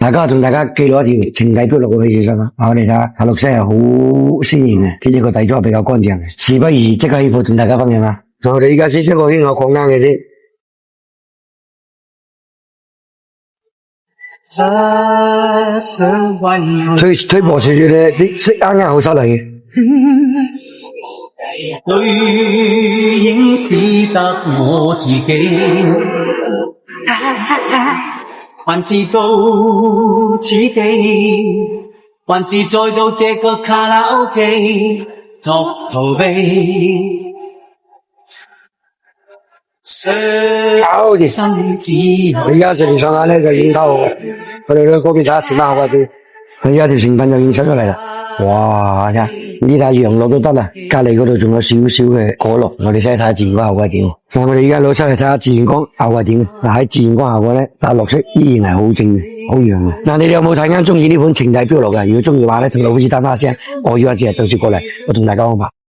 大家同大家記錄一條情底漂綠嘅起身啦。我哋睇下，綠色係好鮮艷嘅，天呢個底妝係比較乾淨嘅。事不宜即刻起步同大家分享啦。我哋而家先出個圈我講啱嘅先。推薄少少咧，啲色啱啱好收嚟嘅。淚影只得我自己，還是到此地，還是再到這個卡拉 OK 作逃避。好嘅，而家食完上眼咧就已經夠，我哋去嗰邊睇下食乜好啊啲。而家條成品就已經出咗嚟啦。哇！呢睇羊肉都得啦，隔籬嗰度仲有少少嘅果綠，我哋睇下自然光效果係點。我哋而家攞出嚟睇下自然光效果係點。嗱喺自然光效果咧，但綠色依然係好正嘅，好陽嘅。嗱，你哋有冇睇啱中意呢款情底漂綠嘅？如果中意嘅話咧，同老師打返聲，我要一隻到時過嚟，我同大家講話。